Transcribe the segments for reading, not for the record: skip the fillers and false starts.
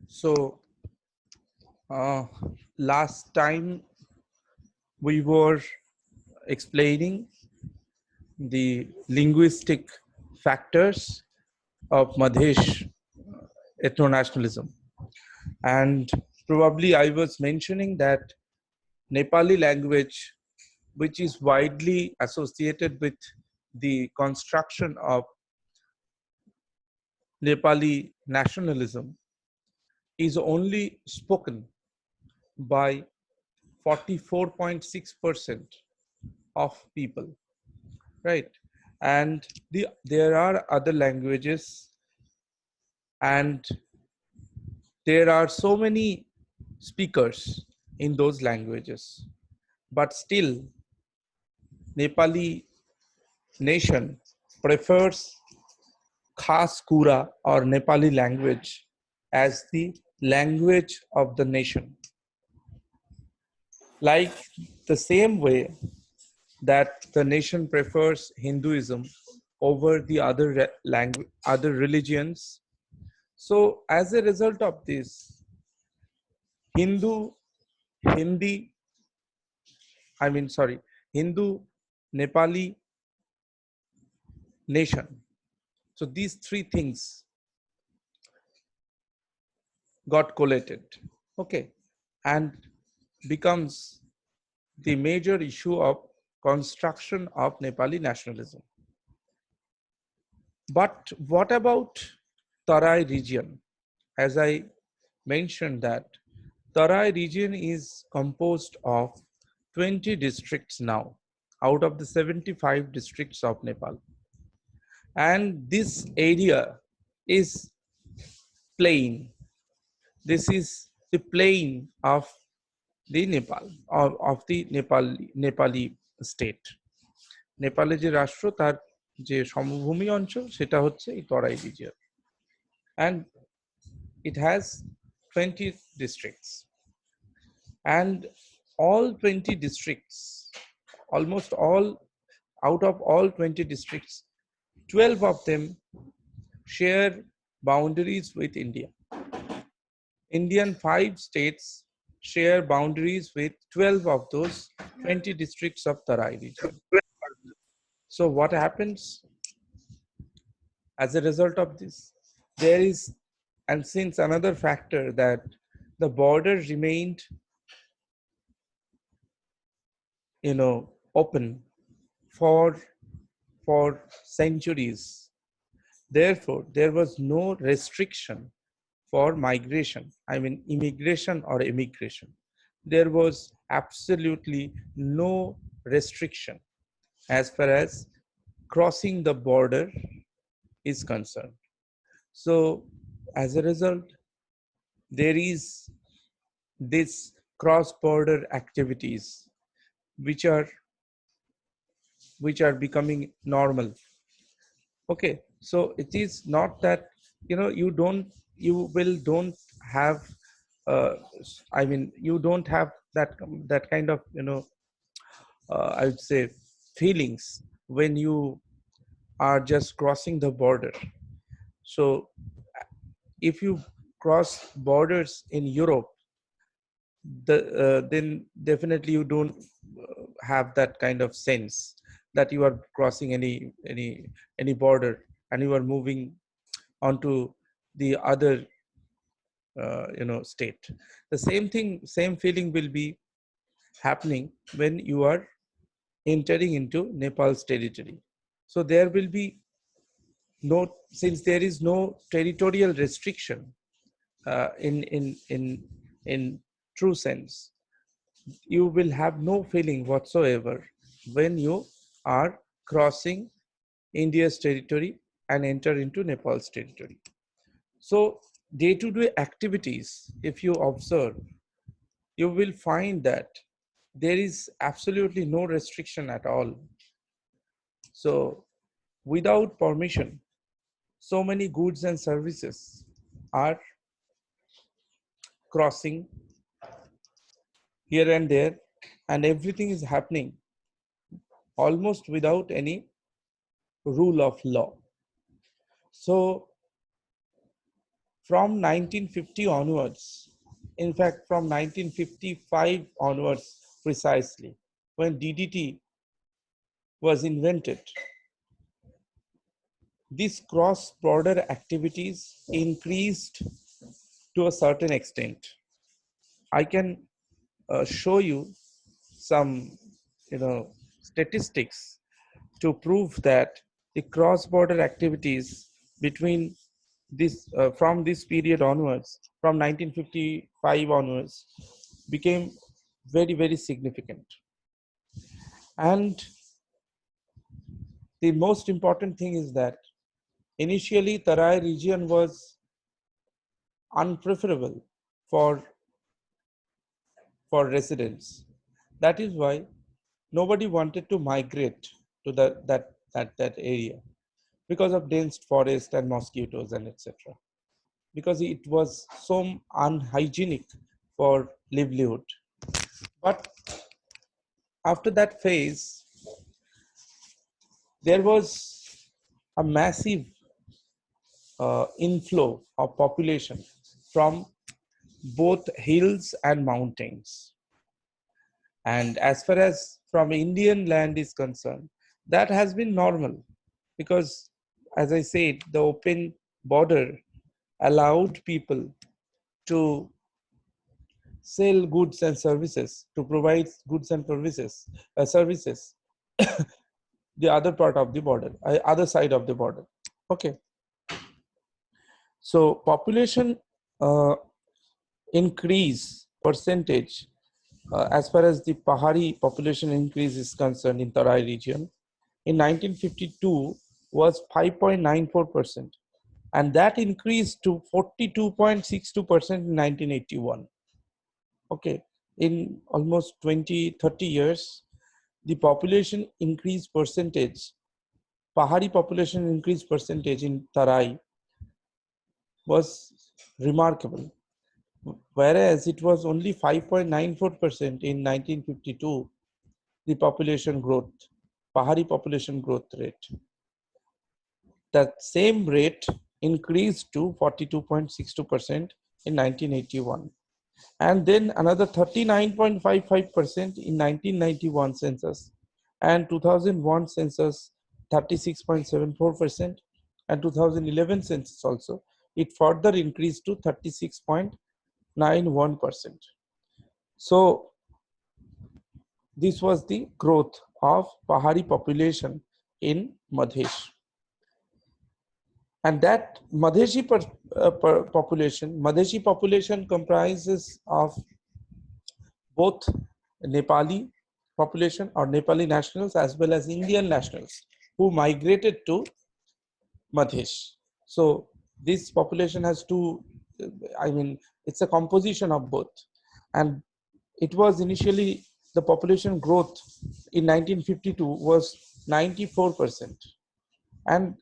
So last time we were explaining the linguistic factors of Madhesh ethno-nationalism, and probably I was mentioning that Nepali language, which is widely associated with the construction of Nepali nationalism, is only spoken by 44.6% of people, right? And there are other languages, and there are so many speakers in those languages, but still Nepali nation prefers Khas Kura or Nepali language as the language of the nation. Like the same way that the nation prefers Hinduism over the other religions. So as a result of this, Hindu, Hindi, Hindu, Nepali nation. So these three things got collated, okay, and becomes the major issue of construction of Nepali nationalism. But what about Tarai region? As I mentioned that Tarai region is composed of 20 districts now out of the 75 districts of Nepal. And this area is plain. This is the plain of the Nepal, of the Nepali state. নেপালে যে রাষ্ট্র তার যে সমভূমি অঞ্চল সেটা হচ্ছে এই তরাই region, and it has 20 districts, and all 20 districts, almost all, out of all 20 districts, 12 of them share boundaries with India. Indian 5 states share boundaries with 12 of those 20 districts of Tarai region. So what happens as a result of this? There is, and since another factor, that the border remained, open for centuries. Therefore, there was no restriction for migration, immigration or immigration. There was absolutely no restriction as far as crossing the border is concerned. So as a result, there is this cross-border activities which are becoming normal. Okay, so it is not that you don't have you don't have that kind of I would say feelings when you are just crossing the border. So if you cross borders in Europe, then definitely you don't have that kind of sense that you are crossing any border and you are moving onto the other state. The same feeling will be happening when you are entering into Nepal's territory. So there will be no, since there is no territorial restriction in true sense, you will have no feeling whatsoever when you are crossing India's territory and enter into Nepal's territory. So day-to-day activities, if you observe, you will find that there is absolutely no restriction at all. So without permission, so many goods and services are crossing here and there, and everything is happening almost without any rule of law. So from 1950 onwards, in fact, from 1955 onwards precisely, when DDT was invented, these cross-border activities increased to a certain extent. I can show you some, statistics to prove that the cross-border activities between this from this period onwards, from 1955 onwards, became very, very significant. And the most important thing is that initially Tarai region was unpreferable for residents. That is why nobody wanted to migrate to that area because of dense forest and mosquitoes and etc. Because it was so unhygienic for livelihood. But after that phase, there was a massive inflow of population from both hills and mountains. And as far as from Indian land is concerned, that has been normal because, as I said, the open border allowed people to sell goods and services, to provide goods and services, the other part of the border, other side of the border. Okay. So population increase percentage as far as the Pahari population increase is concerned in Tarai region in 1952 was 5.94%, and that increased to 42.62% in 1981. Okay, in almost 20-30 years, the population increase percentage, Pahari population increase percentage in Tarai was remarkable. Whereas it was only 5.94% in 1952, the population growth, Pahari population growth rate. That same rate increased to 42.62% in 1981. And then another 39.55% in 1991 census, and 2001 census 36.74%, and 2011 census also, it further increased to 36.91%. So this was the growth of Pahari population in Madhesh. And that Madheshi population comprises of both Nepali population or Nepali nationals as well as Indian nationals who migrated to Madhesh. So this population has two, it's a composition of both. And it was initially, the population growth in 1952 was 94%. And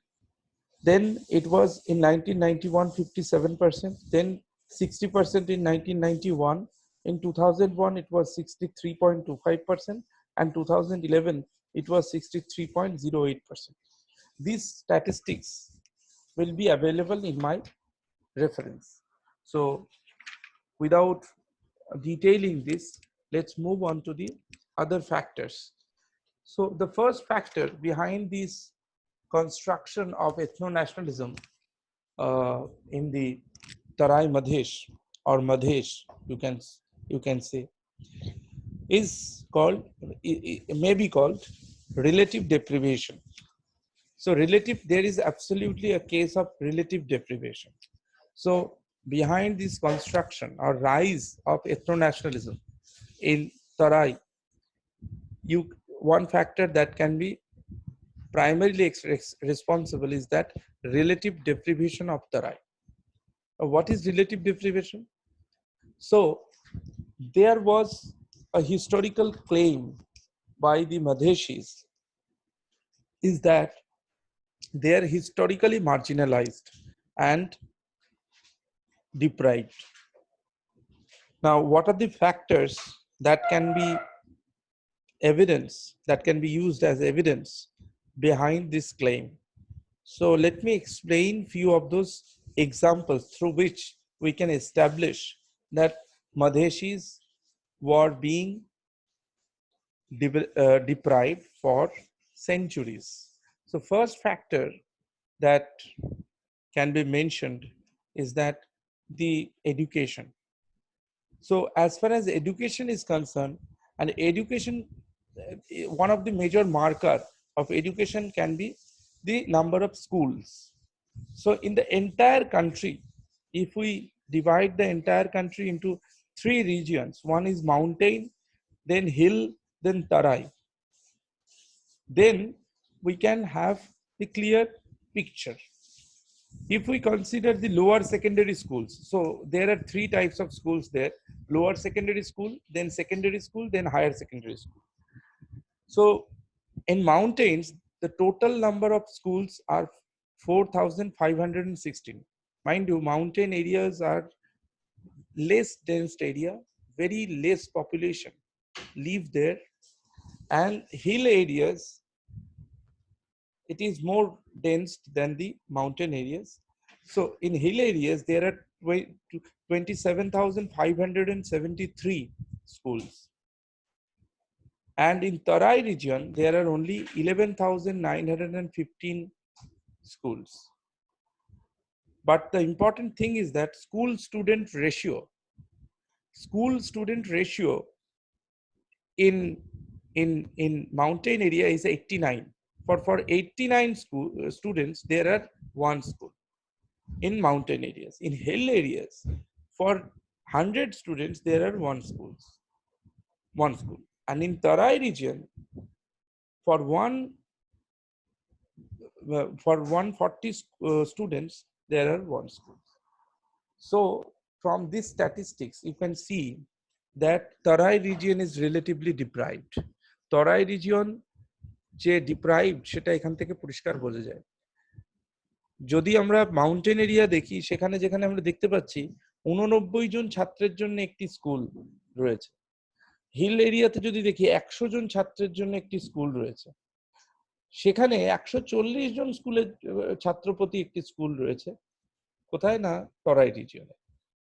then it was in 1991, 57%, then 60% in 1991. In 2001, it was 63.25%, and 2011, it was 63.08%. These statistics will be available in my reference. So without detailing this, let's move on to the other factors. So the first factor behind this construction of ethno-nationalism in the Tarai Madhesh or Madhesh, you can say, is called, it may be called relative deprivation. So there is absolutely a case of relative deprivation. So behind this construction or rise of ethno-nationalism in Tarai, one factor that can be primarily responsible is that relative deprivation of Tarai. What is relative deprivation? So there was a historical claim by the Madheshis is that they are historically marginalized and deprived. Now, what are the factors that can be used as evidence behind this claim? So let me explain few of those examples through which we can establish that Madheshis were being deprived for centuries. So first factor that can be mentioned is that the education. So as far as education is concerned, and education, one of the major marker of education can be the number of schools. So in the entire country, if we divide the entire country into three regions, one is mountain, then hill, then tarai, then we can have the clear picture. If we consider the lower secondary schools, so there are three types of schools there: lower secondary school, then higher secondary school. So in mountains, the total number of schools are 4,516. Mind you, mountain areas are less dense area, very less population live there, and hill areas, it is more dense than the mountain areas. So in hill areas, there are 27,573 schools. And in Tarai region, there are only 11,915 schools. But the important thing is that school student ratio in mountain area is 89. For 89 students, there are one school in mountain areas. In hill areas, for 100 students, there are one school. And in Tarai region, for 140 students, there are one school. So from these statistics, you can see that Tarai region is relatively deprived. Tarai region যে deprived সেটা এখান থেকে পরিষ্কার বোঝা যায়। যদি আমরা mountain area দেখি, সেখানে যেখানে আমরা দেখতে পাচ্ছি 89 জন ছাত্রের জন্য একটি স্কুল রয়েছে। হিল এরিয়াতে যদি দেখি 100 জন ছাত্রের জন্য একটি স্কুল রয়েছে। সেখানে 140 জন স্কুলের ছাত্র প্রতি একটি স্কুল রয়েছে। কোথায় না? তরাই রিজিয়নে।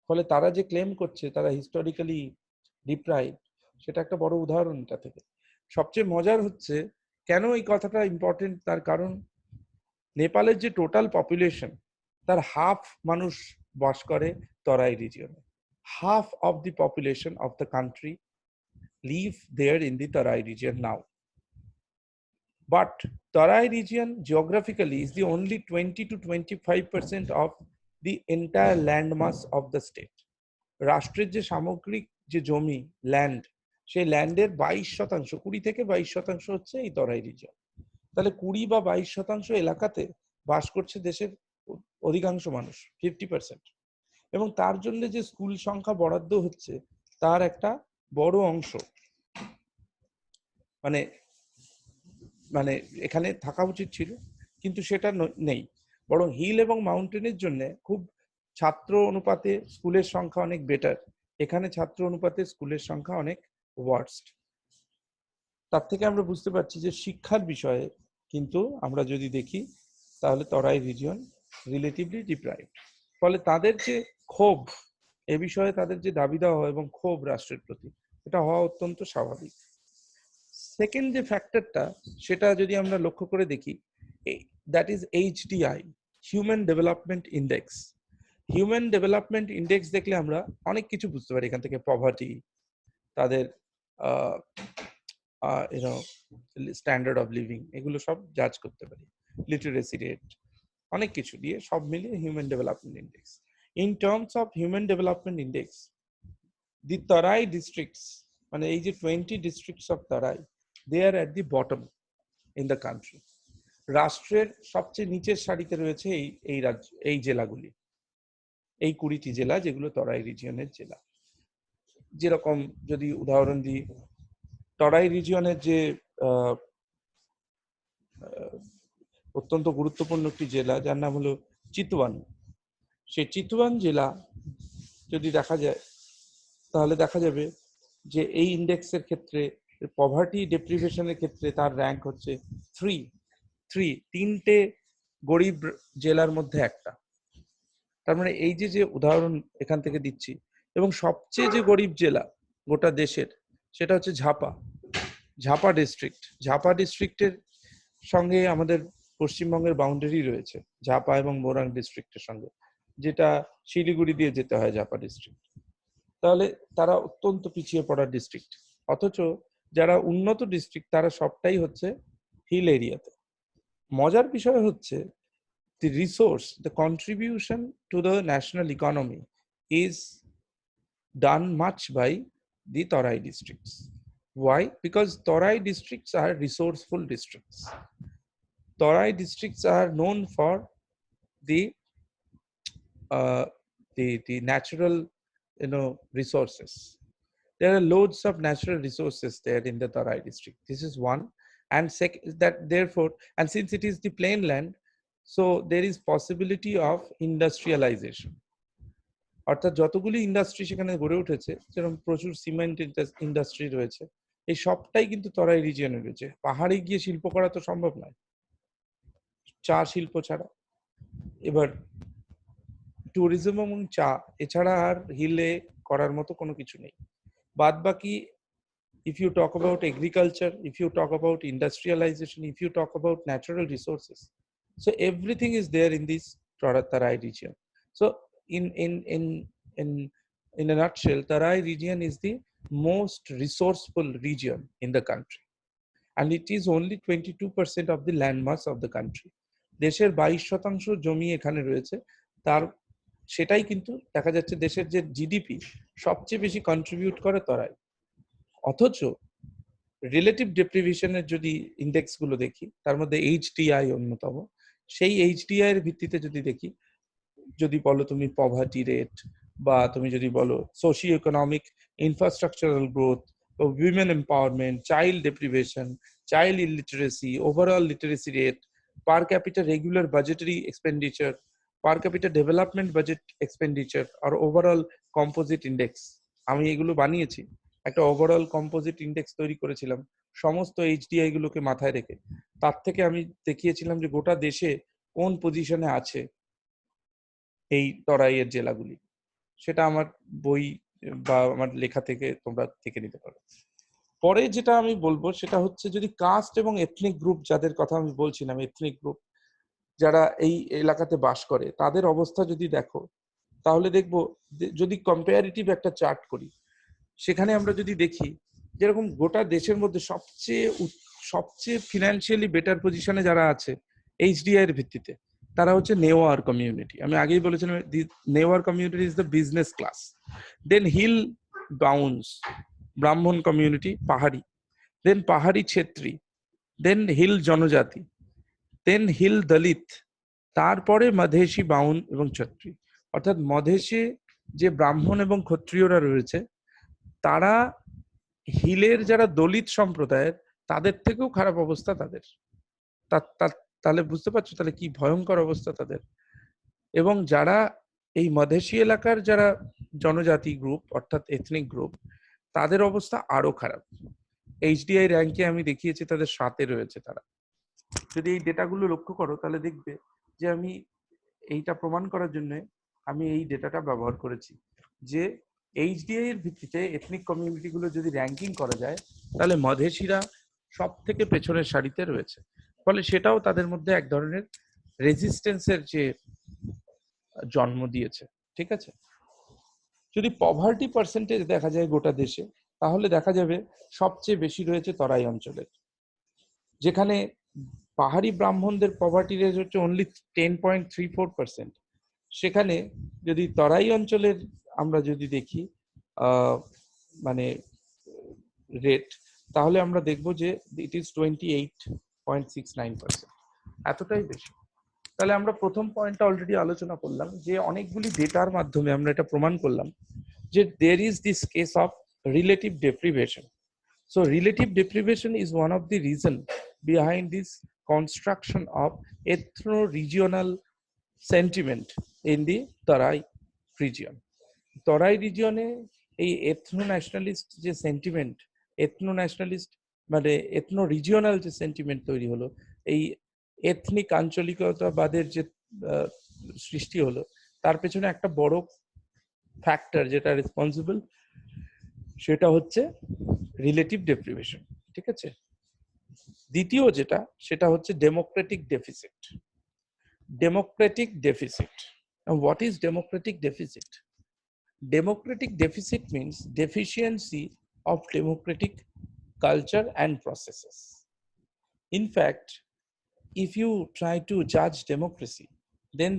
ফলে তারা যে ক্লেম করছে তারা হিস্টোরিক্যালি ডিপ্রাইভ, সেটা একটা বড় উদাহরণ এটা থেকে। সবচেয়ে মজার হচ্ছে কেন এই কথাটা ইম্পর্টেন্ট, তার কারণ নেপালের যে টোটাল পপুলেশন, তার হাফ মানুষ বাস করে তরাই রিজিয়নে। Half of the population of the country live there in the Tarai region now. But Tarai region geographically is the only 20 to 25% of the entire landmass of the state. রাষ্ট্রের যে সামগ্রিক যে জমি ল্যান্ড, সেই ল্যান্ডের 22%, 20 থেকে 22% হচ্ছে এই তরাই রিজিয়ন। তাহলে 20 বা 22% এলাকাতে বাস করছে দেশের অধিকাংশ মানুষ, 50%। এবং তার জন্য যে স্কুল সংখ্যা বরাদ্দ হচ্ছে তার একটা বড় অংশ মানে মানে এখানে থাকা উচিত ছিল, কিন্তু সেটা নেই। বরং হিল এবং মাউন্টেনের জন্য খুব ছাত্র অনুপাতে স্কুলের সংখ্যা অনেক বেটার, এখানে ছাত্র অনুপাতে স্কুলের সংখ্যা অনেক ওয়ার্স্ট। তার থেকে আমরা বুঝতে পারছি যে শিক্ষার বিষয়ে কিন্তু আমরা যদি দেখি তাহলে তরাই রিজিয়ন রিলেটিভলি ডিপ্রাইভড। ফলে তাদের যে ক্ষোভ এ বিষয়ে, তাদের যে দাবি দেওয়া এবং ক্ষোভ রাষ্ট্রের প্রতি, এটা হওয়া অত্যন্ত স্বাভাবিক। সেকেন্ড যে ফ্যাক্টরটা, সেটা যদি আমরা লক্ষ্য করে দেখি, that is HDI, human development index. Human development index দেখলে আমরা অনেক কিছু বুঝতে পারি এখান থেকে। পভার্টি, তাদের স্ট্যান্ডার্ড অফ লিভিং, এগুলো সব জাজ করতে পারি। লিটারেসি রেট, অনেক কিছু দিয়ে সব মিলিয়ে human development index. In terms of human development index, the Terai districts, মানে এই যে 20 districts of Terai, they are at the bottom in the country. রাষ্ট্রের সবচেয়ে নিচের সারিতে রয়েছে এই জেলাগুলি, এই 20টি জেলা যেগুলো তরাই রিজিয়নের জেলা। যেরকম যদি উদাহরণ দিই, তরাই রিজিয়নের যে অত্যন্ত গুরুত্বপূর্ণ একটি জেলা যার নাম হলো চিতওয়ান, সেই চিতওয়ান জেলা যদি দেখা যায় তাহলে দেখা যাবে যে এই ইন্ডেক্সের ক্ষেত্রে পভার্টি ডেপ্রিভেশনের ক্ষেত্রে তার র্যাঙ্ক হচ্ছে 3। তিনটে গরিব জেলার মধ্যে একটা। তার মানে এই যে যে উদাহরণ এখান থেকে দিচ্ছি, এবং সবচেয়ে যে গরিব জেলা গোটা দেশের সেটা হচ্ছে ঝাপা ডিস্ট্রিক্ট। ঝাপা ডিস্ট্রিক্টের সঙ্গে আমাদের পশ্চিমবঙ্গের বাউন্ডারি রয়েছে, ঝাপা এবং মোরাং ডিস্ট্রিক্টের সঙ্গে, যেটা শিলিগুড়ি দিয়ে যেতে হয় ঝাপা ডিস্ট্রিক্ট। তাহলে তারা অত্যন্ত পিছিয়ে পড়া ডিস্ট্রিক্ট, অথচ যারা উন্নত ডিস্ট্রিক্ট তারা সবটাই হচ্ছে হিল এরিয়াতে। মজার বিষয় হচ্ছে the resource, the contribution to the national economy is done much by the Tarai districts. Why? Because Tarai districts are resourceful districts. Tarai districts are known for the uh, the natural, resources. There are loads of natural resources there in the Tarai district. This is one. And second, that therefore, and since it is the plain land, so there is possibility of industrialization. অর্থাৎ যতগুলি industry সেখানে গড়ে উঠেছে, যেরকম প্রচুর cement industry রয়েছে, এই সবটাই কিন্তু তরাই রিজিয়নে রয়েছে। পাহাড়ে গিয়ে শিল্প করা তো সম্ভব নয়, চা শিল্প ছাড়া। এবার ট্যুরিজম এবং চা এছাড়া আর হিলে করার মতো কোনো কিছু নেই। বাদ বাকি, if you talk about agriculture, if you talk about industrialization, if you talk about natural resources, so everything is there in this Tarai region. So in a nutshell, Tarai region is the most resourceful region in the country, and it is only 22% of the landmass of the country. দেশের 22% জমি এখানে রয়েছে, তার সেটাই কিন্তু দেখা যাচ্ছে দেশের যে জিডিপি সবচেয়ে বেশি কন্ট্রিবিউট করে তরাই। অথচ রিলেটিভ ডেপ্রিভেশনের যদি ইন্ডেক্স গুলো দেখি, তার মধ্যে এইচডিআই অন্যতম। সেই এইচডিআই এর ভিত্তিতে যদি দেখি, যদি বলো তুমি পভার্টি রেট, বা তুমি যদি বলো socio economic infrastructural growth, women empowerment, child deprivation, child illiteracy, overall literacy rate, per capita regular budgetary expenditure, per capita development budget expenditure, আর ওভারঅল কম্পোজিট ইন্ডেক্স। আমি এগুলো বানিয়েছি, একটা ওভারঅল কম্পোজিট ইন্ডেক্স তৈরি করেছিলাম সমস্ত এইচডিআই গুলোকে মাথায় রেখে। তার থেকে আমি দেখিয়েছিলাম যে গোটা দেশে কোন পজিশনে আছে এই তরাইয়ের জেলাগুলি। সেটা আমার বই বা আমার লেখা থেকে তোমরা দেখে নিতে পারো। পরে যেটা আমি বলবো সেটা হচ্ছে, যদি কাস্ট এবং এথনিক গ্রুপ, যাদের কথা আমি বলছিলাম, এথনিক গ্রুপ যারা এই এলাকাতে বাস করে, তাদের অবস্থা যদি দেখো, তাহলে দেখবো যদি কম্পারেটিভ একটা চার্ট করি, সেখানে আমরা যদি দেখি যেরকম গোটা দেশের মধ্যে সবচেয়ে ফিনান্সিয়ালি বেটার পজিশনে যারা আছে এইচডিআই এর ভিত্তিতে, তারা হচ্ছে নেওয়ার কমিউনিটি। আমি আগেই বলেছিলাম, Newar community is the business class. Then hill Bahuns, Brahmin community, Pahari, then পাহাড়ি ছেত্রী, দেন হিল জনজাতি, দেন হিল দলিত, তারপরে মধেশি বাউন এবং ছত্রী। অর্থাৎ মধেশে যে ব্রাহ্মণ এবং ক্ষত্রিয়রা রয়েছে, তারা হিলের যারা দলিত সম্প্রদায়ের, তাদের থেকেও খারাপ অবস্থা তাদের। তাহলে বুঝতে পারছো তাহলে কি ভয়ঙ্কর অবস্থা তাদের। এবং যারা এই মধেশি এলাকার যারা জনজাতি গ্রুপ, অর্থাৎ এথনিক গ্রুপ, তাদের অবস্থা আরো খারাপ। এইচডিআই র্যাঙ্কে আমি দেখিয়েছি তাদের 7-এ রয়েছে তারা। যদি এই ডেটাগুলো লক্ষ্য করো, তাহলে দেখবে যে আমি এইটা প্রমাণ করার জন্য আমি এই ডেটাটা ব্যবহার করেছি, যে এইচডিআই এর ভিত্তিতে এথনিক কমিউনিটি গুলো যদি র্যাঙ্কিং করা যায়, তাহলে মধেশিরা সব থেকে পেছনের সারিতে রয়েছে। ফলে সেটাও তাদের মধ্যে এক ধরনের রেজিস্টেন্সের যে জন্ম দিয়েছে। ঠিক আছে, যদি পভার্টি পার্সেন্টেজ দেখা যায় গোটা দেশে, তাহলে দেখা যাবে সবচেয়ে বেশি রয়েছে তরাই অঞ্চলের, যেখানে পাহাড়ি ব্রাহ্মণদের পভার্টি রেট হচ্ছে অনলি 10.34%। সেখানে যদি তরাই অঞ্চলের আমরা যদি দেখি মানে রেট, তাহলে আমরা দেখবো যে ইট ইজ 28.69%, এতটাই বেশি। তাহলে আমরা প্রথম পয়েন্টটা অলরেডি আলোচনা করলাম, যে অনেকগুলি ডেটার মাধ্যমে আমরা এটা প্রমাণ করলাম যে there is this case of relative deprivation. So relative deprivation is one of the reason behind this construction of ethno-regional sentiment in the Tarai region. Tarai regione এই ethno-nationalist যে সেন্টিমেন্ট, ethno-nationalist মানে ethno-regional যে sentiment তৈরি হলো, এই ethnic আঞ্চলিকতাবাদের যে সৃষ্টি হলো, তার পেছনে একটা বড় ফ্যাক্টর যেটা রেসপন্সিবল, সেটা হচ্ছে রিলেটিভ ডেপ্রিভেশন। ঠিক আছে। দ্বিতীয় যেটা, সেটা হচ্ছে Democratic deficit. Democratic deficit, what is Democratic deficit? Democratic deficit means deficiency of democratic culture and processes. In fact, if you try to judge democracy, then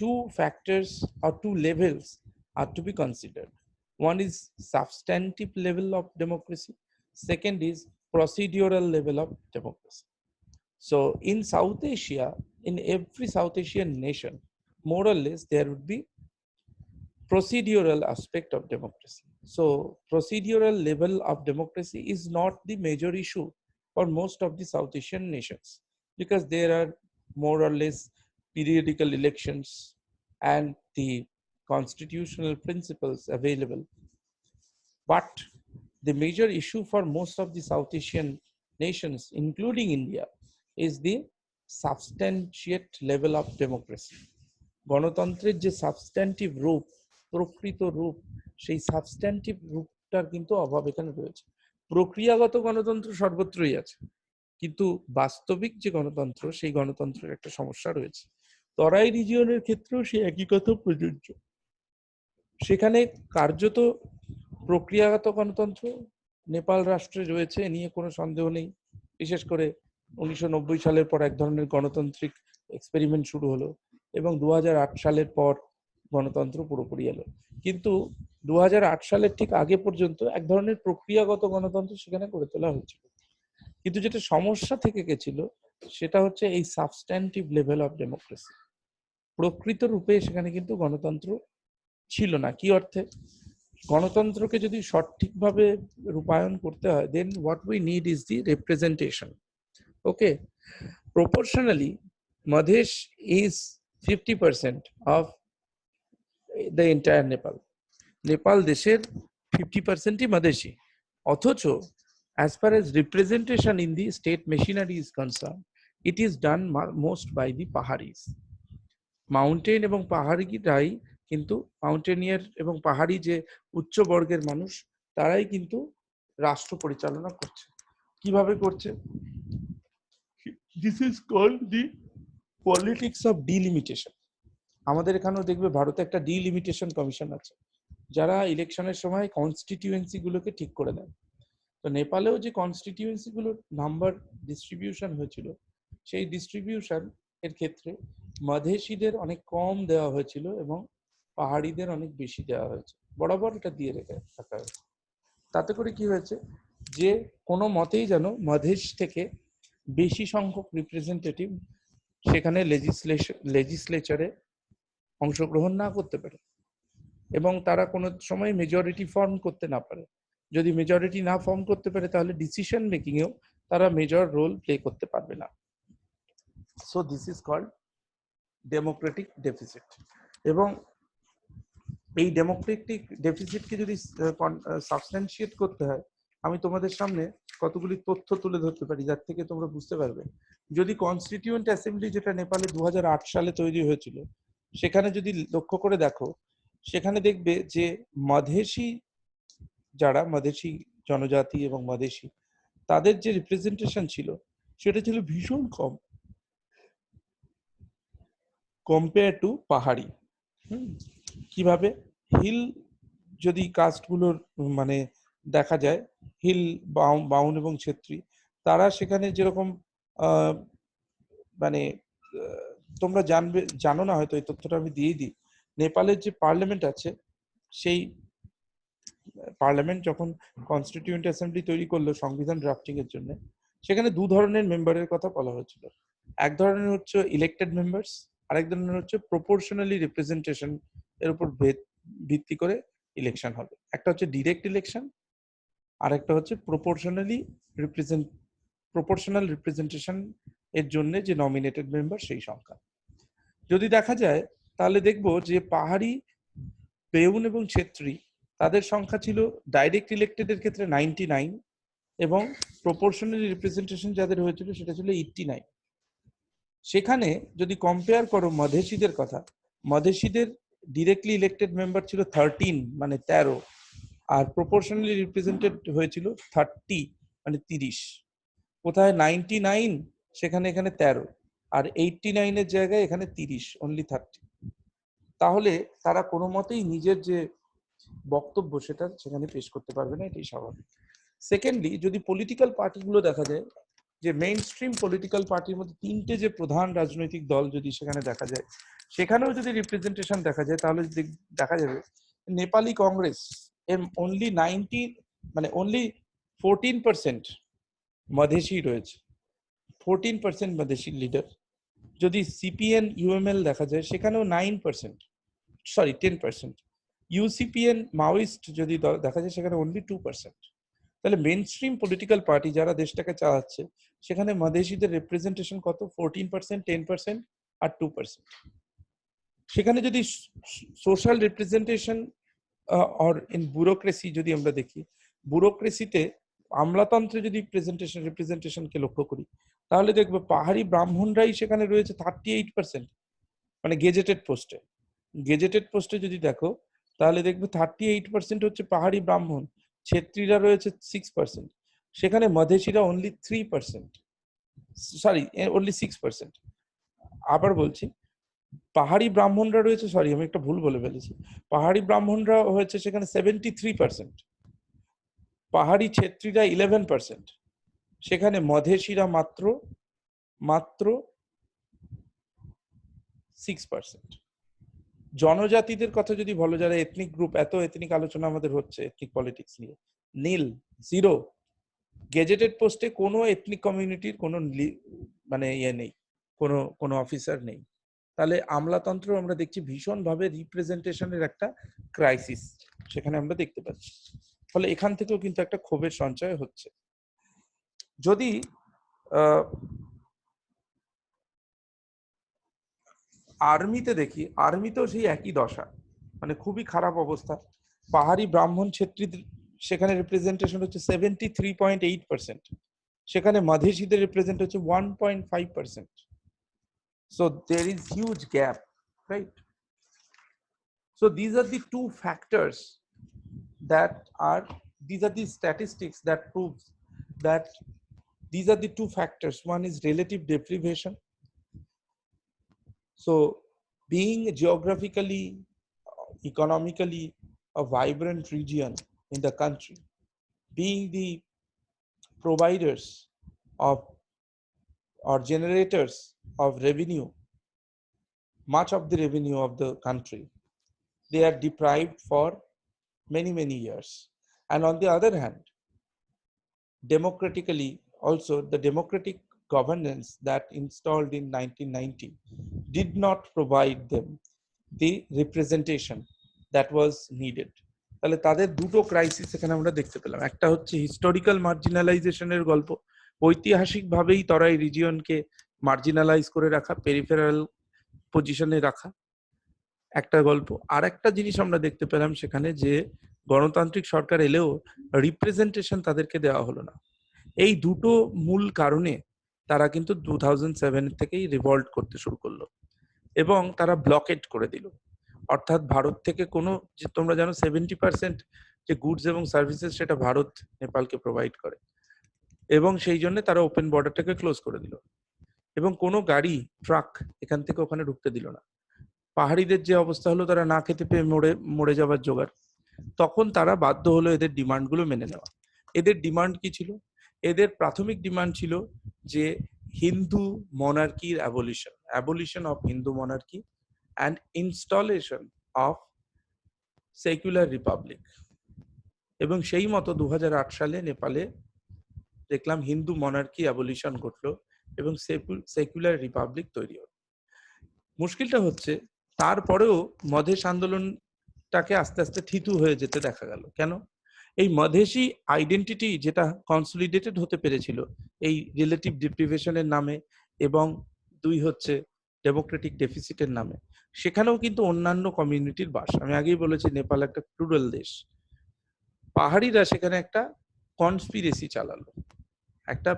two factors or two levels are to be considered. One is substantive level of democracy, second is procedural level of democracy. So in South Asia, in every South Asian nation, more or less there would be procedural aspect of democracy. So procedural level of democracy is not the major issue for most of the South Asian nations, because there are more or less periodical elections and the constitutional principles available. But the major issue for most of the South Asian nations, including India, is the substantiate level of democracy. গণতন্ত্রের যে substantive রূপ, প্রকৃত রূপ, সেই substantive রূপটার কিন্তু অভাব এখানে রয়েছে। প্রক্রিয়াগত গণতন্ত্র সর্বত্রই আছে, কিন্তু বাস্তবিক যে গণতন্ত্র, সেই গণতন্ত্রের একটা সমস্যা রয়েছে। তরাই রিজিয়নের ক্ষেত্রেও সেই একই কথা প্রযোজ্য। সেখানে কার্যত প্রক্রিয়াগত গণতন্ত্র নেপাল রাষ্ট্রে রয়েছে, এ নিয়ে কোনো সন্দেহ নেই। বিশেষ করে 1990 সালের পর এক ধরনের গণতান্ত্রিক এক্সপেরিমেন্ট শুরু হলো, এবং 2008 সালের পর গণতন্ত্র পুরোপুরি এলো। কিন্তু 2008 সালের ঠিক আগে পর্যন্ত এক ধরনের প্রক্রিয়াগত গণতন্ত্র সেখানে গড়ে তোলা হয়েছিল। কিন্তু যেটা সমস্যা থেকে গেছিল, সেটা হচ্ছে এই সাবস্ট্যান্টিভ লেভেল অফ ডেমোক্রেসি। প্রকৃত রূপে সেখানে কিন্তু গণতন্ত্র ছিল না। কি অর্থে? গণতন্ত্রকে যদি সঠিকভাবে রূপায়ণ করতে হয়, then what we need is the representation. Okay, proportionally, Madhesh is 50% of the entire Nepal. Nepal দেশের 50%ই Madheshi. অথচ as far as representation in the state machinery is concerned, it is done most by the Paharis. Mountain এবং পাহাড়িরাই কিন্তু, mountaineer এবং পাহাড়ি যে উচ্চ বর্গের মানুষ, তারাই কিন্তু রাষ্ট্র পরিচালনা করছে। কিভাবে করছে? This is called the politics of delimitation. আমাদের এখানেও দেখবে ভারতে একটা ডিলিমিটেশন কমিশন আছে, যারা ইলেকশনের সময় কনস্টিটিউয়েন্সি গুলোকে ঠিক করে দেয়। তো নেপালেও যে কনস্টিটিউয়েন্সি গুলোর নাম্বার ডিস্ট্রিবিউশন হয়েছিল, সেই ডিস্ট্রিবিউশন এর ক্ষেত্রে মাধেশিদের অনেক কম দেওয়া হয়েছিল এবং পাহাড়িদের অনেক বেশি দেওয়া হয়েছে। বরাবর এটা দিয়ে রাখা হয়েছে। তাতে করে কি হয়েছে, যে কোনো মতেই যেন মাধেশ থেকে বেশি সংখ্যক রিপ্রেজেন্টেটিভ সেখানে লেজিসলেচারে অংশগ্রহণ না করতে পারে, এবং তারা কোনো সময় মেজরিটি ফর্ম করতে না পারে। যদি মেজরিটি না ফর্ম করতে পারে, তাহলে ডিসিশন মেকিং এও তারা মেজর রোল প্লে করতে পারবে না। So this is called democratic deficit. এবং এই ডেমোক্রেটিক ডেফিসিটকে যদি সাবস্ট্যান্সিয়েট করতে হয়, আমি তোমাদের সামনে কতগুলি তথ্য তুলে ধরতে পারি, যার থেকে তোমরা বুঝতে পারবে। যদি কনস্টিটিউয়েন্ট অ্যাসেম্বলি, যেটা নেপালে 2008 সালে তৈরি হয়েছিল, সেখানে যদি লক্ষ্য করে দেখো, সেখানে দেখবে যে মাধেশি, যারা মাধেশি জনজাতি এবং মাধেশি, তাদের যে রিপ্রেজেন্টেশন ছিল, সেটা ছিল ভীষণ কম কম্পেয়ার টু পাহাড়ি। কিভাবে? হিল যদি কাস্টগুলোর মানে দেখা যায়, হিল, বাউন এবং ছেত্রী, তারা সেখানে যেরকম মানে তোমরা জানো না হয়তো, এই তথ্যটা আমি দিয়ে দিই। নেপালের যে পার্লামেন্ট আছে, সেই পার্লামেন্ট যখন কনস্টিটিউয়েন্ট অ্যাসেম্বলি তৈরি করলো সংবিধান ড্রাফটিং এর জন্য, সেখানে দু ধরনের মেম্বারের কথা বলা হয়েছিল। এক ধরনের হচ্ছে ইলেক্টেড মেম্বার্স, আরেক ধরনের হচ্ছে প্রপোর্শনালি রিপ্রেজেন্টেশন এর উপর ভিত্তি করে ইলেকশন হবে। একটা হচ্ছে ডিরেক্ট ইলেকশন, আর একটা হচ্ছে প্রপোর্শনাল রিপ্রেজেন্টেশন এর জন্য যে নমিনেটেড মেম্বার, সেই সংখ্যা যদি দেখা যায়, তাহলে দেখবো যে পাহাড়ি, বেউন এবং ছেত্রী, তাদের সংখ্যা ছিল ডাইরেক্ট ইলেক্টেড এর ক্ষেত্রে 99, এবং প্রপোর্শনাল রিপ্রেজেন্টেশন যাদের হয়েছিল সেটা ছিল 89। সেখানে যদি কম্পেয়ার করো মাধেশিদের কথা, মাধেশিদের ডিরেক্টলি ইলেক্টেড মেম্বার ছিল 13 মানে 13, আর প্রপোর্শনালি রিপ্রেজেন্টেড হয়েছিল 30 মানে 30। কোথায় 99, সেখানে এখানে 13, আর 89-এর জায়গায় এখানে 30, অনলি 30। তাহলে তারা কোনো মতেই নিজের যে বক্তব্য সেটা সেখানে পেশ করতে পারবে না, এটাই স্বাভাবিক। সেকেন্ডলি, যদি পলিটিক্যাল পার্টিগুলো দেখা যায়, যে মেইন স্ট্রিম পলিটিক্যাল পার্টির মধ্যে তিনটে যে প্রধান রাজনৈতিক দল যদি সেখানে দেখা যায়, সেখানেও যদি রিপ্রেজেন্টেশন দেখা যায়, তাহলে দেখা যাবে নেপালি কংগ্রেস এর অনলি 90 মানে অনলি 14% মধেসি রয়েছে, 14% মধেসি লিডার। যদি সিপিএন ইউএমএল দেখা যায়, সেখানেও 9%, সরি 10%। ইউসিপিএন মাওয়িস্ট যদি দেখা যায়, সেখানে অনলি 2%। তাহলে মেন স্ট্রিম পলিটিক্যাল পার্টি যারা দেশটাকে চালাচ্ছে, সেখানে মধেসিদের রিপ্রেজেন্টেশন কত? 14%, 10% আর 2%। সেখানে যদি social representation or in bureaucracy যদি আমরা দেখি, ব্যুরোক্রেসিতে আমলাতন্ত্রে যদি রিপ্রেজেন্টেশনকে লক্ষ্য করি, তাহলে দেখবো পাহাড়ি ব্রাহ্মণরাই সেখানে রয়েছে 38%, মানে গেজেটেড পোস্টে। গেজেটেড পোস্টে যদি দেখো, তাহলে দেখবে 38% হচ্ছে পাহাড়ি ব্রাহ্মণ, ছেত্রীরা রয়েছে 6%, সেখানে মধেসিরা অনলি 3%, সরি অনলি 6%। আবার বলছি, পাহাড়ি ব্রাহ্মণরা রয়েছে, সরি আমি একটা ভুল বলে ফেলেছি, পাহাড়ি ব্রাহ্মণরা হয়েছে সেখানে 73%, পাহাড়ি ছেত্রীরা 11%, সেখানে মধেসিরা মাত্র মাত্র 6%। জনজাতিদের কথা যদি বলো, যারা এথনিক গ্রুপ, এত এথনিক আলোচনা আমাদের হচ্ছে এথনিক পলিটিক্স নিয়ে, নীল, জিরো। গেজেটেড পোস্টে কোনো এথনিক কমিউনিটির কোনো মানে ইয়ে নেই, কোনো কোনো অফিসার নেই। তাহলে আমলাতন্ত্র আমরা দেখছি ভীষণভাবে রিপ্রেজেন্টেশনের একটা ক্রাইসিস সেখানে আমরা দেখতে পাচ্ছি। ফলে এখান থেকেও কিন্তু একটা ক্ষোভের সঞ্চয় হচ্ছে। যদি আর্মিতে দেখি, আর্মিতেও সেই একই দশা, মানে খুবই খারাপ অবস্থা। পাহাড়ি ব্রাহ্মণ ছেত্রীদের সেখানে রিপ্রেজেন্টেশন হচ্ছে 73.8%, সেখানে মাধেসিদের রিপ্রেজেন্ট হচ্ছে 1.5%। So there is huge gap, right? So these are the two factors that are, these are the statistics that proves that these are the two factors. One is relative deprivation. So being geographically, economically a vibrant region in the country, being the providers of or generators of revenue, much of the revenue of the country, they are deprived for many years. And on the other hand, democratically also, the democratic governance that installed in 1990 did not provide them the representation that was needed. তাহলে তাদের দুটো crisis এখানে আমরা দেখতে পেলাম। একটা হচ্ছে historical মার্জিনালাইজেশনের গল্প, ঐতিহাসিকভাবেই তরাই রিজিয়নকে মার্জিনালাইজ করে রাখা, পেরিফেরাল পজিশনে রাখা একটা গল্প। আর একটা জিনিস আমরা দেখতে পেলাম সেখানে, যে গণতান্ত্রিক সরকার এলেও রিপ্রেজেন্টেশন তাদেরকে দেওয়া হলো না। এই দুটো মূল কারণে তারা কিন্তু 2007 থেকেই রিভল্ট করতে শুরু করলো এবং তারা ব্লকেট করে দিল। অর্থাৎ ভারত থেকে কোনো, যে তোমরা জানো 70% যে গুডস এবং সার্ভিসেস সেটা ভারত নেপালকে প্রোভাইড করে, এবং সেই জন্য তারা ওপেন বর্ডারটাকে ক্লোজ করে দিল, এবং কোনো গাড়ি ট্রাক এখান থেকে ওখানে ঢুকতে দিল না। পাহাড়িদের যে অবস্থা হলো, তারা না খেতে পেয়ে মরে যাবার জোগাড়। তখন তারা বাধ্য হলো এদের ডিমান্ডগুলো মেনে নেওয়া। এদের ডিমান্ড কি ছিল? এদের প্রাথমিক ডিমান্ড ছিল যে হিন্দু মনার্কির abolition of Hindu monarchy and installation of secular republic. এবং সেই মতো 2008 সালে নেপালে দেখলাম হিন্দু মনার্কি অ্যাবলিশন ঘটলো এবং সেকুলার রিপাবলিক তৈরি হলো। মুশকিলটা হচ্ছে, তারপরেও মধেশ আন্দোলনটাকে আস্তে আস্তে থিতু হয়ে যেতে দেখা গেল। কেন? এই মধেশি আইডেন্টিটি যেটা কনসলিডেটেড হতে পেরেছিল এই রিলেটিভ ডিপ্রিভেশনের নামে, এবং দুই হচ্ছে ডেমোক্রেটিক ডেফিসিটের নামে, সেখানেও কিন্তু অন্যান্য কমিউনিটির বাস। আমি আগেই বলেছি নেপাল একটা প্লুরাল দেশ। পাহাড়িরা সেখানে একটা কনস্পিরেসি চালালো, একটা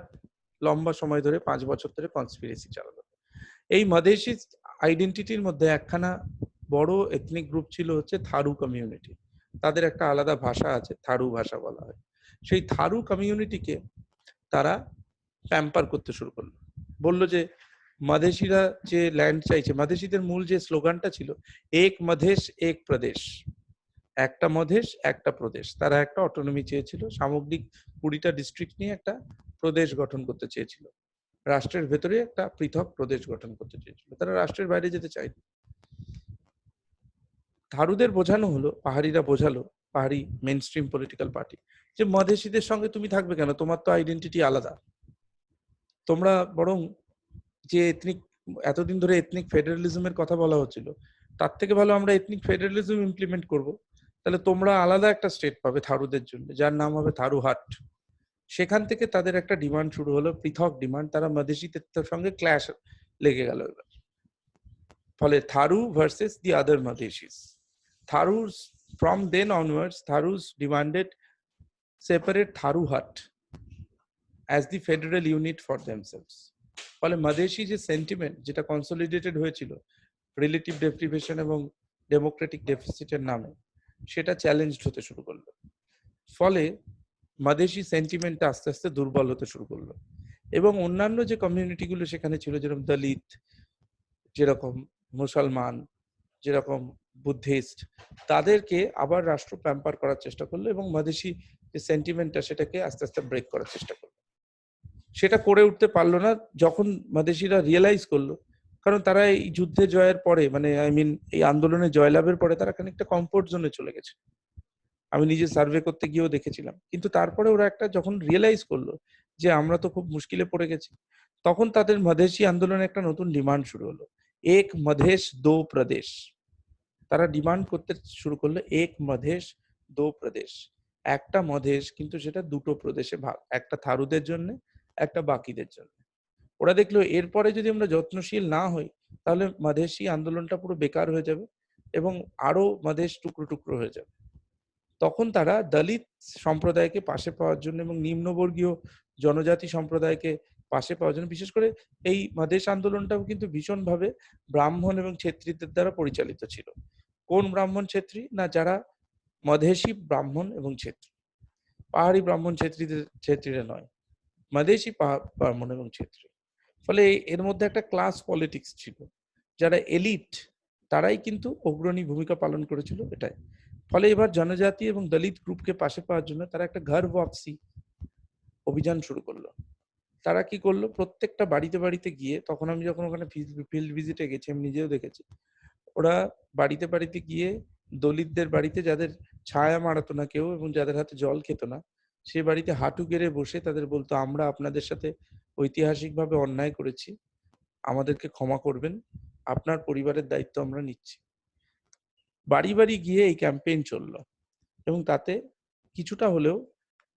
লম্বা সময় ধরে 5 বছর ধরে কনস্পিরেসি চালালো। এই মধেশি আইডেন্টিটির মধ্যে একখানা বড় এথনিক গ্রুপ ছিল হচ্ছে থারু কমিউনিটি। তাদের একটা আলাদা ভাষা আছে, থারু ভাষা বলা হয়। সেই থারু কমিউনিটিকে তারা প্যাম্পার করতে শুরু করলো। বলল যে মাদেশিরা যে ল্যান্ড চাইছে, মাদেশিদের মূল যে স্লোগানটা ছিল এক মধেশ এক প্রদেশ, একটা মধেশ একটা প্রদেশ। তারা একটা অটোনমি চেয়েছিল, সামগ্রিক 20টা ডিস্ট্রিক্ট নিয়ে একটা প্রদেশ গঠন করতে চেয়েছিল, রাষ্ট্রের ভেতরে একটা পৃথক প্রদেশ গঠন করতে চেয়েছিল, তারা রাষ্ট্রের বাইরে যেতে চায়নি। থারুদের বোঝানো হলো, পাহাড়িরা বোঝালো, পাহাড়ি মেন স্ট্রিম পলিটিক্যাল পার্টি, যে মধেশীদের সঙ্গে তুমি থাকবে কেন, তোমার তো আইডেন্টিটি আলাদা। তোমরা বরং যে এথনিক, এতদিন ধরে এথনিক ফেডারেলিজমের কথা বলা হচ্ছিল, তার থেকে ভালো আমরা এথনিক ফেডারেলিজম ইমপ্লিমেন্ট করব। তাহলে তোমরা আলাদা একটা স্টেট পাবে থারুদের জন্য, যার নাম হবে থারুহাট। সেখান থেকে তাদের একটা ডিমান্ড শুরু হলো, পৃথক ডিমান্ড। তারা মধেশীদের সঙ্গে ক্ল্যাশ লেগে গেল এবার। ফলে Tharu versus the other Madhesis. Tharus, from then onwards Tharus demanded separate Tharuhat as the federal unit for themselves. ফলে মাদেশি যে সেন্টিমেন্ট, যেটা কনসলিডেটেড হয়েছিল রিলেটিভ ডেপ্রিভেশন এবং ডেমোক্রেটিক ডেফিসিটের নামে, সেটা চ্যালেঞ্জড হতে শুরু করলো। ফলে মাদেশি সেন্টিমেন্টটা আস্তে আস্তে দুর্বল হতে শুরু করলো, এবং অন্যান্য যে কমিউনিটিগুলো সেখানে ছিল, যেরকম দলিত, যেরকম মুসলমান, যেরকম বুদ্ধিস্ট, তাদেরকে আবার রাষ্ট্র প্যাম্পার করার চেষ্টা করলো, এবং মাদেশি যে সেন্টিমেন্টটা সেটাকে আস্তে আস্তে ব্রেক করার চেষ্টা করলো। সেটা করে উঠতে পারলো না। যখন মাদেশিরা রিয়েলাইজ করলো, কারণ তারা এই যুদ্ধে জয়ের পরে, মানে আই মিন এই আন্দোলনে জয়লাভের পরে তারা খানিকটা কমফোর্ট জোনে চলে গেছে। আমি নিজে সার্ভে করতে গিয়েও দেখেছিলাম। কিন্তু তারপরে ওরা একটা যখন রিয়েলাইজ করলো যে আমরা তো খুব মুশকিলে পড়ে গেছি, তখন তাদের মধেশি আন্দোলনে একটা নতুন ডিমান্ড শুরু হলো, এক মধেশ দো প্রদেশ। তারা ডিমান্ড করতে শুরু করলো এক মধেশ দো প্রদেশ, একটা মধেশ কিন্তু সেটা দুটো প্রদেশে ভাগ, একটা থারুদের জন্য, একটা বাকিদের জন্য। ওরা দেখলো এরপরে যদি আমরা যত্নশীল না হই, তাহলে মাদেশি আন্দোলনটা পুরো বেকার হয়ে যাবে এবং আরো মাদেশ টুকরো টুকরো হয়ে যাবে। তখন তারা দলিত সম্প্রদায়কে পাশে পাওয়ার জন্য এবং নিম্নবর্গীয় জনজাতি সম্প্রদায়কে পাশে পাওয়ার জন্য, বিশেষ করে এই মাদেশ আন্দোলনটাও কিন্তু ভীষণভাবে ব্রাহ্মণ এবং ছেত্রীদের দ্বারা পরিচালিত ছিল। কোন ব্রাহ্মণ ছেত্রী না, যারা মধেশী ব্রাহ্মণ এবং ছেত্রী, পাহাড়ি ব্রাহ্মণ ছেত্রীরা নয়, মধেশী ব্রাহ্মণ এবং ছেত্রী। ফলে এর মধ্যে একটা ক্লাস পলিটিক্স ছিল, যারা এলিট তারাই কিন্তু অগ্রণী ভূমিকা পালন করেছিল এটাই। ফলে এবার জনজাতি এবং দলিত গ্রুপকে পাশে পাওয়ার জন্য তারা একটা ঘর ওয়াপসি অভিযান শুরু করলো। তারা কি করলো, প্রত্যেকটা বাড়িতে বাড়িতে গিয়ে, তখন আমি যখন ওখানে ফিল্ড ভিজিটে গেছি আমি নিজেও দেখেছি, ওরা বাড়িতে বাড়িতে গিয়ে দলিতদের বাড়িতে, যাদের ছায়া মারাতো না কেউ এবং যাদের হাতে জল খেত না, সে বাড়িতে হাঁটু গেড়ে বসে তাদের বলতো, আমরা আপনাদের সাথে ঐতিহাসিকভাবে অন্যায় করেছি, আমাদেরকে ক্ষমা করবেন, আপনার পরিবারের দায়িত্ব আমরা নিচ্ছি। বাড়ি বাড়ি গিয়ে এই ক্যাম্পেইন চললো, এবং তাতে কিছুটা হলেও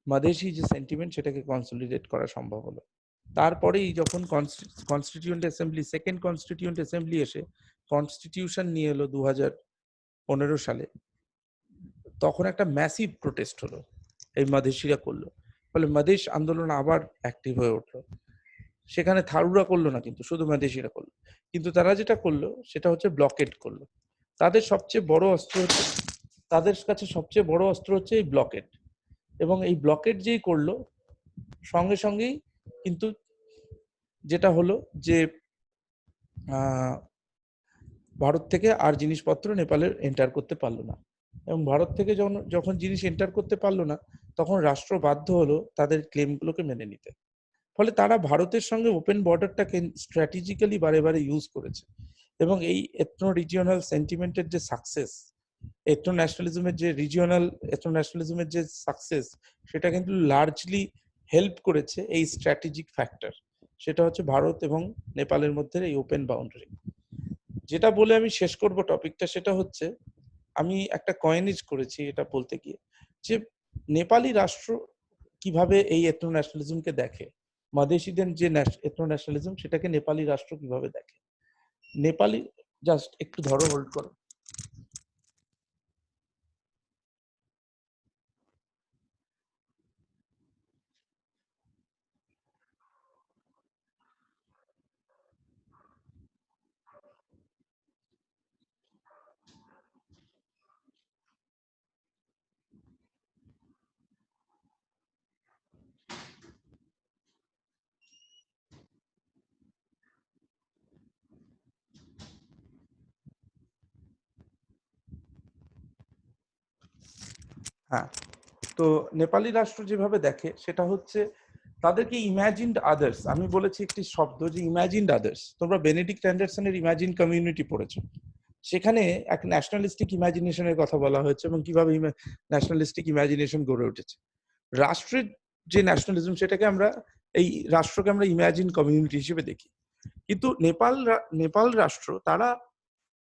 মাদেশি যে সেন্টিমেন্ট সেটাকে কনসলিডেট করা সম্ভব হলো। তারপরেই যখন constituent assembly, second constituent assembly এসে কনস্টিটিউশন নিয়ে এলো 2015 সালে, তখন একটা ম্যাসিভ প্রোটেস্ট হলো, এই মাদেশিরা করলো। ফলে মাদেশ আন্দোলন আবার অ্যাক্টিভ হয়ে উঠলো। সেখানে থারুরা করলো না, কিন্তু শুধু মাদেশিরা করলো। কিন্তু তারা যেটা করলো সেটা হচ্ছে ব্লকেড করলো। তাদের সবচেয়ে বড় অস্ত্র হচ্ছে, তাদের কাছে সবচেয়ে বড় অস্ত্র হচ্ছে এই ব্লকেড। এবং এই ব্লকেড যেই করলো, সঙ্গে সঙ্গেই কিন্তু যেটা হলো যে ভারত থেকে আর জিনিসপত্র নেপালে এন্টার করতে পারলো না। এবং ভারত থেকে যখন যখন জিনিস এন্টার করতে পারলো না, তখন রাষ্ট্র বাধ্য হলো তাদের ক্লেমগুলোকে মেনে নিতে। ফলে তারা ভারতের সঙ্গে ওপেন বর্ডারটাকে স্ট্র্যাটেজিক্যালি বারে বারে ইউজ করেছে। এবং এই এথনো রিজিওনাল সেন্টিমেন্টের যে সাকসেস, এথনো ন্যাশনালিজমের যে রিজিওনাল এথনো ন্যাশনালিজমের যে সাকসেস, সেটা কিন্তু লার্জলি হেল্প করেছে এই স্ট্র্যাটেজিক ফ্যাক্টর, সেটা হচ্ছে ভারত এবং নেপালের মধ্যে এই ওপেন বাউন্ডারি। যেটা বলে আমি শেষ করব টপিকটা, সেটা হচ্ছে আমি একটা কয়েনেজ করেছি এটা বলতে গিয়ে, যে নেপালি রাষ্ট্র কিভাবে এই এথনো ন্যাশনালিজমকে দেখে, মাদেশিদের যে এথনো ন্যাশনালিজম সেটাকে নেপালি রাষ্ট্র কিভাবে দেখে। নেপালি, জাস্ট একটু ধরো, হোল্ড করো। হ্যাঁ, তো নেপালি রাষ্ট্র যেভাবে দেখে সেটা হচ্ছে তাদেরকে ইমাজিনড আদার্স, আমি বলেছি একটি শব্দ যে ইমাজিনড আদার্স, তোমরা বেনেডিক্ট অ্যান্ডারসনের ইমাজিন কমিউনিটি পড়েছো, সেখানে এক ন্যাশনালিস্টিক ইমাজিনেশনের কথা বলা হয়েছে এবং কিভাবে ন্যাশনালিস্টিক ইমাজিনেশন গড়ে উঠেছে। রাষ্ট্রের যে ন্যাশনালিজম সেটাকে আমরা, এই রাষ্ট্রকে আমরা ইমাজিন কমিউনিটি হিসেবে দেখি, কিন্তু নেপাল রাষ্ট্র তারা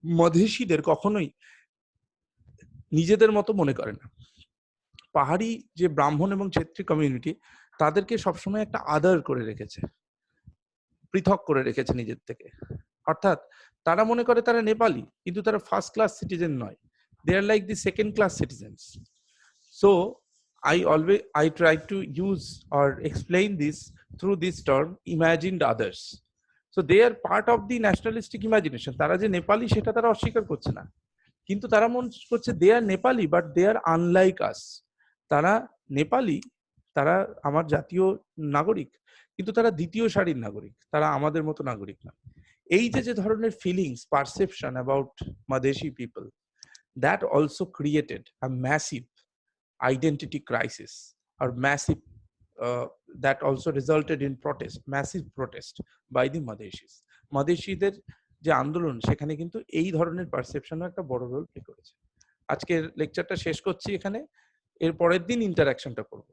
মধেশীদের কখনোই নিজেদের মতো মনে করে না। পাহাড়ি যে ব্রাহ্মণ এবং ছেত্রী কমিউনিটি তাদেরকে সবসময় একটা আদার করে রেখেছে, পৃথক করে রেখেছে নিজের থেকে। অর্থাৎ তারা মনে করে তারা নেপালি, কিন্তু তারা ফার্স্ট ক্লাস সিটিজেন নয়, they are like the second class citizens. So I try to use or explain this through this term imagined others. So they are part of the nationalistic imagination. তারা যে নেপালি সেটা তারা অস্বীকার করছে না, কিন্তু তারা মনে করছে they are Nepali but they are unlike us. তারা নেপালি, তারা আমার জাতীয় নাগরিক, কিন্তু তারা দ্বিতীয় সারির নাগরিক, তারা আমাদের মতো নাগরিক না। এই যে ধরনের feelings, perception about Madheshi people, that also created a massive identity crisis or massive that also resulted in massive protest by the Madeshis. মাদেশিদের যে আন্দোলন সেখানে কিন্তু এই ধরনের পারসেপশন একটা বড় রোল প্লে করেছে। আজকের লেকচারটা শেষ করছি এখানে, এর পরের দিন ইন্টারাকশনটা করব।